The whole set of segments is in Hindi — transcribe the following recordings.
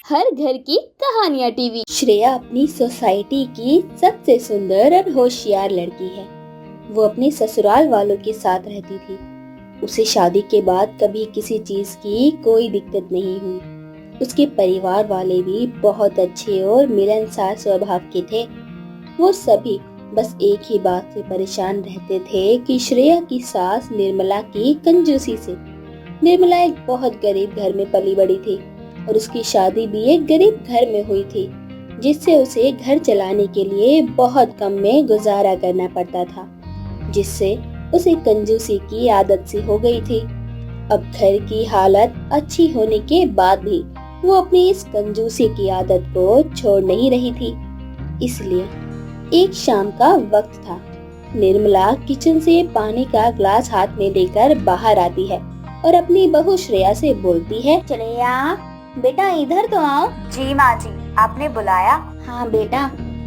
हर घर की कहानियाँ टीवी। श्रेया अपनी सोसाइटी की सबसे सुंदर और होशियार लड़की है। वो अपने ससुराल वालों के साथ रहती थी। उसे शादी के बाद कभी किसी चीज की कोई दिक्कत नहीं हुई। उसके परिवार वाले भी बहुत अच्छे और मिलनसार स्वभाव के थे। वो सभी बस एक ही बात से परेशान रहते थे कि श्रेया की सास निर्मला की कंजूसी से। निर्मला एक बहुत गरीब घर में पली बड़ी थी और उसकी शादी भी एक गरीब घर में हुई थी, जिससे उसे घर चलाने के लिए बहुत कम में गुजारा करना पड़ता था, जिससे उसे कंजूसी की आदत सी हो गई थी। अब घर की हालत अच्छी होने के बाद भी वो अपनी इस कंजूसी की आदत को छोड़ नहीं रही थी। इसलिए एक शाम का वक्त था। निर्मला किचन से पानी का ग्लास हाथ में लेकर बाहर आती है और अपनी बहू श्रेया से बोलती है, श्रेया बेटा इधर तो आओ। जी माँ जी, आपने बुलाया? हाँ बेटा,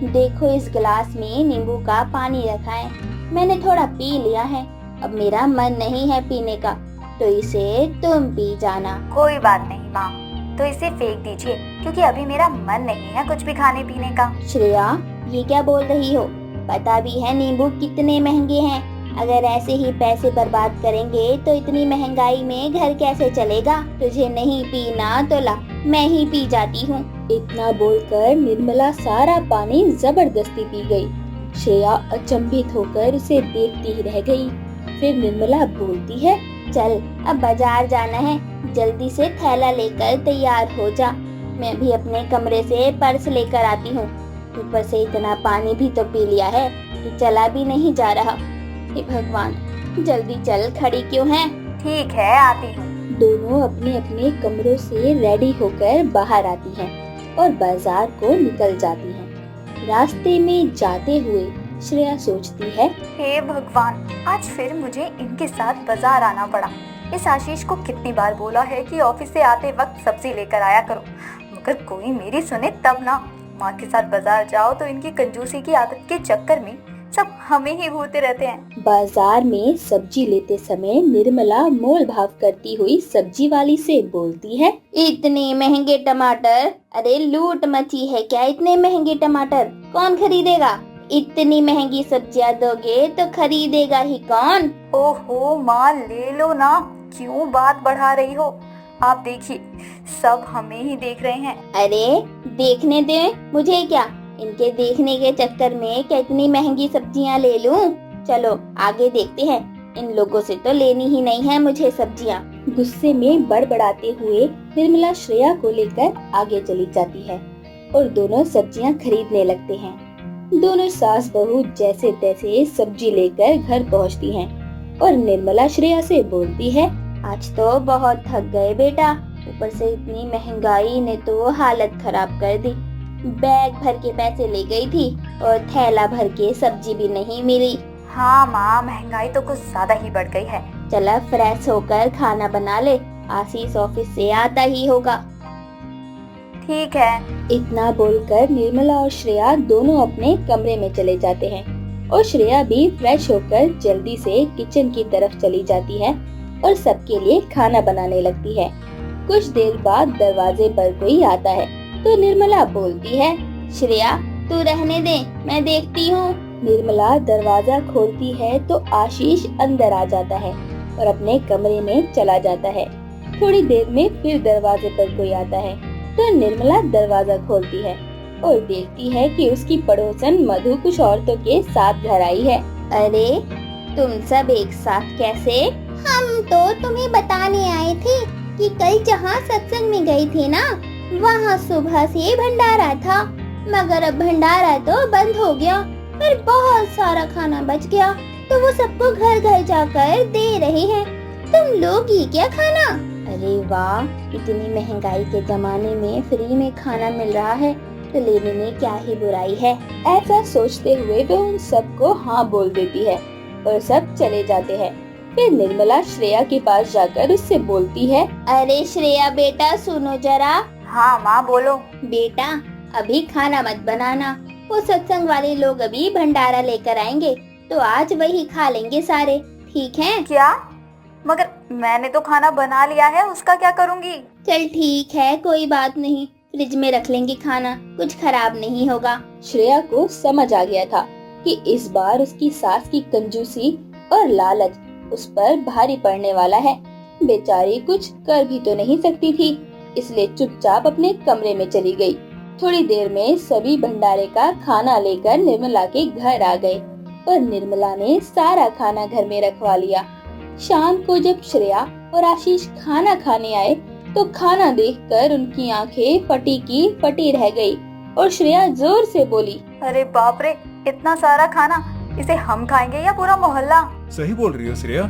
देखो इस गिलास में नींबू का पानी रखा है। मैंने थोड़ा पी लिया है, अब मेरा मन नहीं है पीने का, तो इसे तुम पी जाना। कोई बात नहीं माँ, तो इसे फेंक दीजिए, क्योंकि अभी मेरा मन नहीं है कुछ भी खाने पीने का। श्रेया ये क्या बोल रही हो? पता भी है नींबू कितने महंगे हैं। अगर ऐसे ही पैसे बर्बाद करेंगे तो इतनी महंगाई में घर कैसे चलेगा? तुझे नहीं पीना तो ला, मैं ही पी जाती हूँ। इतना बोलकर निर्मला सारा पानी जबरदस्ती पी गई। श्रेया अचंभित होकर उसे देखती ही रह गई। फिर निर्मला बोलती है, चल अब बाजार जाना है, जल्दी से थैला लेकर तैयार हो जा। मैं भी अपने कमरे से पर्स लेकर आती हूँ। ऊपर से इतना पानी भी तो पी लिया है कि चला भी नहीं जा रहा। हे भगवान, जल्दी चल, खड़ी क्यों है? ठीक है आती हूँ। दोनों अपने अपने कमरों से रेडी होकर बाहर आती हैं और बाजार को निकल जाती हैं। रास्ते में जाते हुए श्रेया सोचती है, हे भगवान, आज फिर मुझे इनके साथ बाजार आना पड़ा। इस आशीष को कितनी बार बोला है कि ऑफिस से आते वक्त सब्जी लेकर आया करो, मगर कोई मेरी सुने तब ना। माँ के साथ बाजार जाओ तो इनकी कंजूसी की आदत के चक्कर में सब हमें ही भूलते रहते हैं। बाजार में सब्जी लेते समय निर्मला मोल भाव करती हुई सब्जी वाली से बोलती है, इतने महंगे टमाटर, अरे लूट मची है क्या? इतने महंगे टमाटर कौन खरीदेगा? इतनी महंगी सब्जियां दोगे तो खरीदेगा ही कौन? ओहो माँ, ले लो ना, क्यों बात बढ़ा रही हो? आप देखिए, सब हमें ही देख रहे हैं। अरे देखने दे, मुझे क्या? इनके देखने के चक्कर में कितनी महंगी सब्जियां ले लूं? चलो आगे देखते हैं, इन लोगों से तो लेनी ही नहीं है मुझे सब्जियां। गुस्से में बड़बड़ाते हुए निर्मला श्रेया को लेकर आगे चली जाती है और दोनों सब्जियां खरीदने लगते हैं। दोनों सास बहू जैसे तैसे सब्जी लेकर घर पहुंचती हैं और निर्मला श्रेया से बोलती है, आज तो बहुत थक गए बेटा, ऊपर से इतनी महंगाई ने तो हालत खराब कर दी। बैग भर के पैसे ले गई थी और थैला भर के सब्जी भी नहीं मिली। हाँ माँ, महंगाई तो कुछ ज्यादा ही बढ़ गई है। चला फ्रेश होकर खाना बना ले, आशीष ऑफिस से आता ही होगा। ठीक है। इतना बोलकर निर्मला और श्रेया दोनों अपने कमरे में चले जाते हैं और श्रेया भी फ्रेश होकर जल्दी से किचन की तरफ चली जाती है और सबके लिए खाना बनाने लगती है। कुछ देर बाद दरवाजे पर कोई आता है तो निर्मला बोलती है, श्रेया तू रहने दे, मैं देखती हूँ। निर्मला दरवाजा खोलती है तो आशीष अंदर आ जाता है और अपने कमरे में चला जाता है। थोड़ी देर में फिर दरवाजे पर कोई आता है तो निर्मला दरवाजा खोलती है और देखती है कि उसकी पड़ोसन मधु कुछ औरतों के साथ घर आई है। अरे तुम सब एक साथ कैसे? हम तो तुम्हें बताने आए थे कि कल जहाँ सत्संग में गई थी ना, वहाँ सुबह से भंडारा था, मगर अब भंडारा तो बंद हो गया और बहुत सारा खाना बच गया, तो वो सबको घर घर जाकर दे रहे हैं। तुम लोग ही क्या खाना? अरे वाह, इतनी महंगाई के जमाने में फ्री में खाना मिल रहा है तो लेने में क्या ही बुराई है। ऐसा सोचते हुए वो उन सबको हाँ बोल देती है और सब चले जाते हैं। फिर निर्मला श्रेया के पास जाकर उससे बोलती है, अरे श्रेया बेटा सुनो जरा। हाँ माँ बोलो। बेटा अभी खाना मत बनाना, वो सत्संग वाले लोग अभी भंडारा लेकर आएंगे तो आज वही खा लेंगे सारे, ठीक है? क्या? मगर मैंने तो खाना बना लिया है, उसका क्या करूँगी? चल ठीक है, कोई बात नहीं, फ्रिज में रख लेंगे खाना, कुछ खराब नहीं होगा। श्रेया को समझ आ गया था कि इस बार उसकी सास की कंजूसी और लालच उस पर भारी पड़ने वाला है। बेचारी कुछ कर भी तो नहीं सकती थी, इसलिए चुपचाप अपने कमरे में चली गई। थोड़ी देर में सभी भंडारे का खाना लेकर निर्मला के घर आ गए और निर्मला ने सारा खाना घर में रखवा लिया। शाम को जब श्रेया और आशीष खाना खाने आए तो खाना देखकर उनकी आंखें फटी की फटी रह गई और श्रेया जोर से बोली, अरे बाप रे, इतना सारा खाना, इसे हम खाएंगे या पूरा मोहल्ला? सही बोल रही हो श्रेया,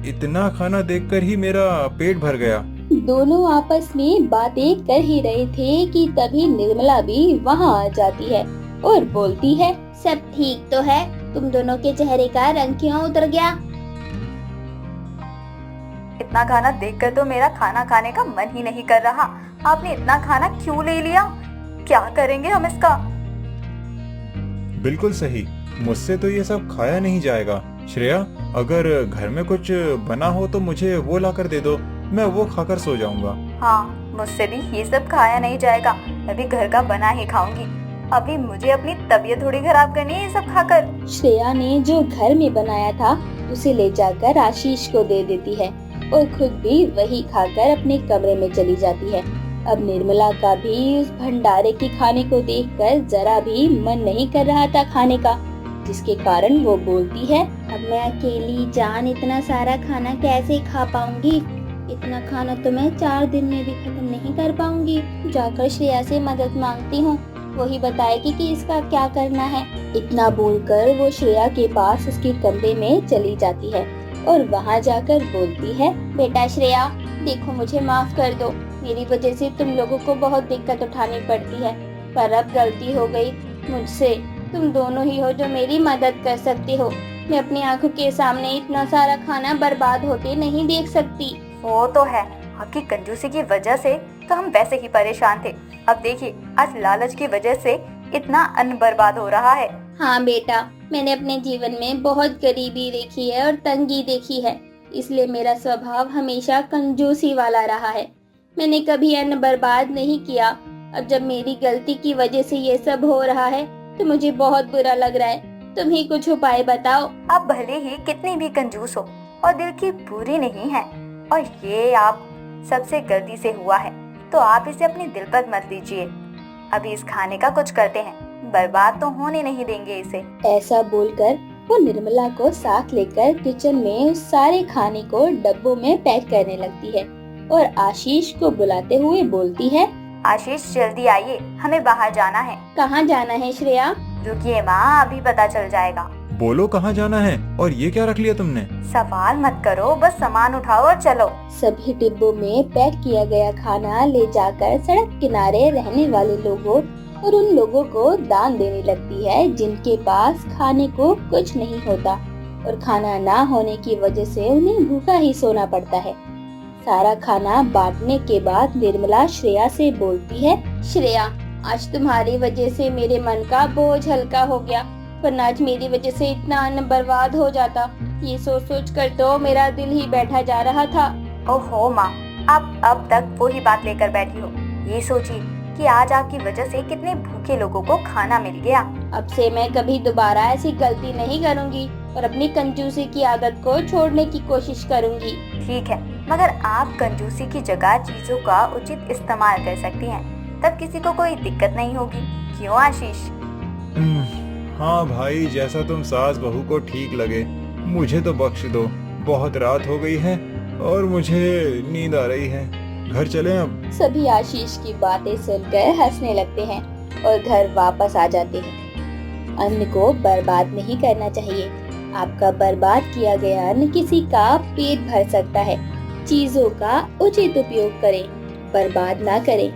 इतना खाना देखकर ही मेरा पेट भर गया। दोनों आपस में बातें कर ही रहे थे कि तभी निर्मला भी वहाँ आ जाती है और बोलती है, सब ठीक तो है? तुम दोनों के चेहरे का रंग क्यों उतर गया? इतना खाना देखकर तो मेरा खाना खाने का मन ही नहीं कर रहा। आपने इतना खाना क्यों ले लिया? क्या करेंगे हम इसका? बिल्कुल सही, मुझसे तो ये सब खाया नहीं जाएगा। श्रेया, अगर घर में कुछ बना हो तो मुझे वो लाकर दे दो, मैं वो खाकर सो जाऊंगा। हाँ, मुझसे भी ये सब खाया नहीं जाएगा, मैं भी घर का बना ही खाऊंगी। अभी मुझे अपनी तबीयत थोड़ी खराब करनी है ये सब खाकर। श्रेया ने जो घर में बनाया था उसे ले जाकर आशीष को दे देती है और खुद भी वही खाकर अपने कमरे में चली जाती है। अब निर्मला का भी उस भंडारे के खाने को देखकर जरा भी मन नहीं कर रहा था खाने का, जिसके कारण वो बोलती है, अब मैं अकेली जान इतना सारा खाना कैसे खा पाऊंगी? इतना खाना तो मैं 4 दिन में भी खत्म नहीं कर पाऊंगी। जाकर श्रेया से मदद मांगती हूँ, वही बताएगी कि इसका क्या करना है। इतना बोलकर वो श्रेया के पास उसके कमरे में चली जाती है और वहाँ जाकर बोलती है, बेटा श्रेया, देखो मुझे माफ कर दो, मेरी वजह से तुम लोगों को बहुत दिक्कत उठानी पड़ती है, पर अब गलती हो गई मुझसे। तुम दोनों ही हो जो मेरी मदद कर सकते हो। मैं अपनी आंखों के सामने इतना सारा खाना बर्बाद होते नहीं देख सकती। वो तो है, आपकी कंजूसी की वजह से तो हम वैसे ही परेशान थे। अब देखिए, आज लालच की वजह से इतना अन्न बर्बाद हो रहा है। हाँ बेटा, मैंने अपने जीवन में बहुत गरीबी देखी है और तंगी देखी है, इसलिए मेरा स्वभाव हमेशा कंजूसी वाला रहा है। मैंने कभी अन्न बर्बाद नहीं किया। अब जब मेरी गलती की वजह से ये सब हो रहा है तो मुझे बहुत बुरा लग रहा है। तुम ही कुछ उपाय बताओ। आप भले ही कितनी भी कंजूस हो और दिल की बुरी नहीं है, और ये आप सबसे गलती से हुआ है, तो आप इसे अपने दिल पर मत लीजिए। अभी इस खाने का कुछ करते हैं, बर्बाद तो होने नहीं देंगे इसे। ऐसा बोलकर वो निर्मला को साथ लेकर किचन में उस सारे खाने को डब्बों में पैक करने लगती है और आशीष को बुलाते हुए बोलती है, आशीष जल्दी आइए, हमें बाहर जाना है। कहाँ जाना है श्रेया? रुकिए माँ, अभी पता चल जाएगा। बोलो कहाँ जाना है, और ये क्या रख लिया तुमने? सवाल मत करो, बस सामान उठाओ और चलो। सभी डिब्बों में पैक किया गया खाना ले जाकर सड़क किनारे रहने वाले लोगों और उन लोगों को दान देने लगती है जिनके पास खाने को कुछ नहीं होता और खाना ना होने की वजह से उन्हें भूखा ही सोना पड़ता है। सारा खाना बांटने के बाद निर्मला श्रेया से बोलती है, श्रेया, आज तुम्हारी वजह से मेरे मन का बोझ हल्का हो गया, वरना आज मेरी वजह से इतना अन्न बर्बाद हो जाता। ये सोच सोच कर तो मेरा दिल ही बैठा जा रहा था। ओहो माँ, आप अब तक वही बात लेकर बैठी हो। ये सोचिए कि आज आपकी वजह से कितने भूखे लोगों को खाना मिल गया। अब से मैं कभी दोबारा ऐसी गलती नहीं करूँगी और अपनी कंजूसी की आदत को छोड़ने की कोशिश करूँगी। ठीक है, मगर आप कंजूसी की जगह चीजों का उचित इस्तेमाल कर सकती हैं, तब किसी को कोई दिक्कत नहीं होगी। क्यों आशीष? हाँ भाई, जैसा तुम सास बहू को ठीक लगे। मुझे तो बख्श दो, बहुत रात हो गई है और मुझे नींद आ रही है। घर चलें अब। सभी आशीष की बातें सुनकर हंसने लगते हैं और घर वापस आ जाते हैं। अन्न को बर्बाद नहीं करना चाहिए। आपका बर्बाद किया गया अन्न किसी का पेट भर सकता है। चीजों का उचित उपयोग करें, बर्बाद ना करें।